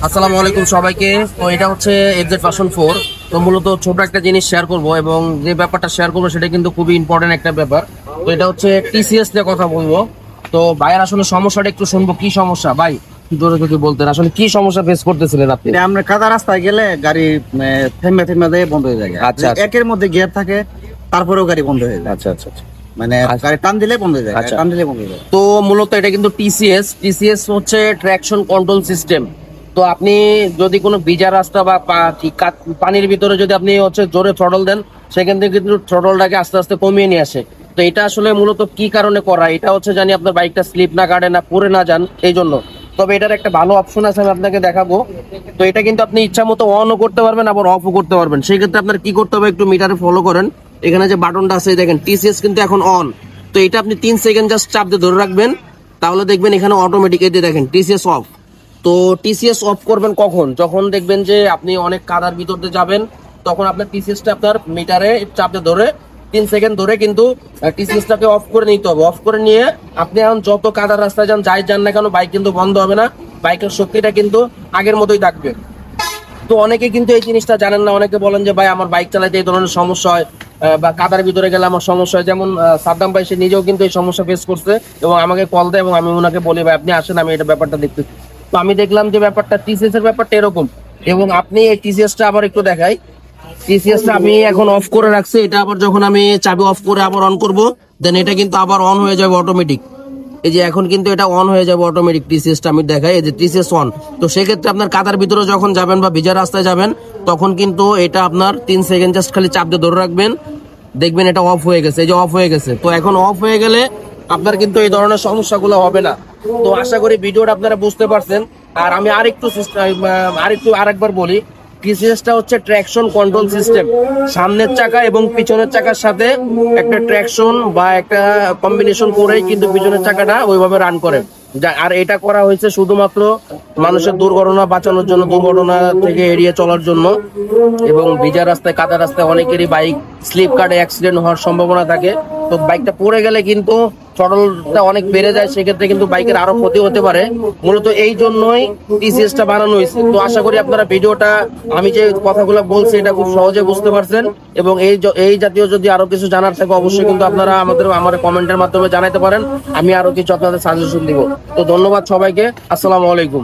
আসসালামু আলাইকুম সবাইকে। তো এটা হচ্ছে এফজেড ভার্সন 4। তো মূলত ছোট একটা জিনিস শেয়ার করব, এবং যে ব্যাপারটা শেয়ার করবো সেটা কিন্তু খুবই ইম্পর্টেন্ট একটা ব্যাপার। তো এটা হচ্ছে টিসিএস নিয়ে কথা বলবো। তো ভাইয়ের আসলে সমস্যাটা একটু শুনবো, কি সমস্যা ভাই জোরে যদি বলতেন, আসলে কি সমস্যা ফেস করতেছিলেন আপনি? আমরা কাদা রাস্তায় গেলে গাড়ি থেমে থেমে দিয়ে বন্ধ হয়ে যায়। আচ্ছা, একের মধ্যে গিয়ার থাকে, তারপরেও গাড়ি বন্ধ হয়ে যায়। আচ্ছা আচ্ছা আচ্ছা। মানে গাড়ি টান দিলে বন্ধ হয়ে যায়, আচ্ছা। টান দিলে বন্ধ হয়ে যায়। তো মূলত এটা কিন্তু টিসিএস হচ্ছে ট্র্যাকশন কন্ট্রোল সিস্টেম। তো আপনি যদি কোনো ভিজা রাস্তা বা পানির ভিতরে যদি আপনি হচ্ছে জোরে থ্রটল দেন, সেখান থেকে কিন্তু থ্রটলটাকে আস্তে আস্তে কমিয়ে নিয়ে আসে। তো এটা আসলে মূলত কি কারণে করা, এটা হচ্ছে জানি আপনার বাইকটা স্লিপ না কাটে, না পড়ে না যান, এই জন্য। তবে এটার একটা ভালো অপশন আছে, আমি আপনাকে দেখাবো। তো এটা কিন্তু আপনি ইচ্ছা মতো অনও করতে পারবেন, আবার অফও করতে পারবেন। সেই ক্ষেত্রে আপনার কি করতে হবে, একটু মিটারে ফলো করেন। এখানে যে বাটনটা আছে দেখেন, টিসিএস কিন্তু এখন অন। তো এটা আপনি 3 সেকেন্ড জাস্ট চাপ দিয়ে ধরে রাখবেন, তাহলে দেখবেন এখানে অটোমেটিক এই যে দেখেন টিসিএস অফ। তো টিসিএস অফ করবেন কখন, যখন দেখবেন যে আপনি অনেক কাদার ভিতর দিয়ে যাবেন, তখন আপনার টিসিএসটা আপনার মিটারে চাপ দিয়ে ধরে 3 সেকেন্ড ধরে কিন্তু টিসিএসটাকে অফ করে নিতে হবে। অফ করে নিয়ে আপনি এখন যত কাদার রাস্তায় যান না কেন, বাইক কিন্তু বন্ধ হবে না, বাইকের শক্তিটা কিন্তু আগের মতোই থাকবে। তো অনেকে কিন্তু এই জিনিসটা জানেন না, অনেকে বলেন যে ভাই আমার বাইক চালাতে এই ধরনের সমস্যা হয়, বা কাদার ভিতরে গেলে আমার সমস্যা হয়। যেমন সাদ্দাম ভাই, সে নিজেও কিন্তু এই সমস্যা ফেস করছে এবং আমাকে কল দেয়, এবং আমি ওনাকে বলি ভাই আপনি আসেন, আমি এটা ব্যাপারটা দেখতেছি। তো আমি দেখলাম যে ব্যাপারটা টিসিএস এর ব্যাপারটা এরকম। এবং আপনি এই টিসিএসটা আবার একটু দেখাই, টিসিএসটা আমি এখন অফ করে রাখছি। এটা আবার যখন আমি চাবি অফ করে আবার অন করব, দেন এটা কিন্তু আবার অন হয়ে যাবে অটোমেটিক। এই যে এখন কিন্তু এটা অন হয়ে যাবে অটোমেটিক, টিসিএসটা আমি দেখাই, এই যে টিসিএস অন। তো সেক্ষেত্রে আপনার কাদার ভিতরে যখন যাবেন বা ভিজা রাস্তায় যাবেন, তখন কিন্তু এটা আপনার 3 সেকেন্ড জাস্ট খালি চাপ দিয়ে ধরে রাখবেন, দেখবেন এটা অফ হয়ে গেছে। এই যে অফ হয়ে গেছে। তো এখন অফ হয়ে গেলে আপনার কিন্তু এই ধরনের সমস্যাগুলো হবে না। তো আশা করি ভিডিওটা আপনারা বুঝতে পারছেন। আর আমি আরেকবার বলি, টিসিএসটা হচ্ছে ট্র্যাকশন কন্ট্রোল সিস্টেম। সামনের চাকা এবং পিছনের চাকার সাথে একটা ট্র্যাকশন বা একটা কম্বিনেশন করেই কিন্তু পিছনের চাকাটা ওইভাবে রান করে। আর এটা করা হয়েছে শুধুমাত্র মানুষের দুর্ঘটনা বাঁচানোর জন্য, দুর্ঘটনা থেকে এড়িয়ে চলার জন্য। এবং ভিজা রাস্তায়, কাদা রাস্তায় অনেকেরই বাইক স্লিপ কাটে, অ্যাক্সিডেন্ট হওয়ার সম্ভাবনা থাকে। তো বাইকটা পড়ে গেলে কিন্তু থ্রটলটা অনেক বেড়ে যায়, সেক্ষেত্রে কিন্তু বাইকের আরো ক্ষতি হতে পারে। মূলত এই জন্যই টিসিএসটা বানানো হয়েছে। তো আশা করি আপনারা ভিডিওটা, আমি যে কথাগুলো বলছি, এটা খুব সহজে বুঝতে পারছেন। এবং এই জাতীয় যদি আরো কিছু জানার থাকে, অবশ্যই কিন্তু আপনারা আমার কমেন্টের মাধ্যমে জানাতে পারেন, আমি আরো কিছু আপনাদের সাজেশন দিব। তো ধন্যবাদ সবাইকে, আসসালামু আলাইকুম।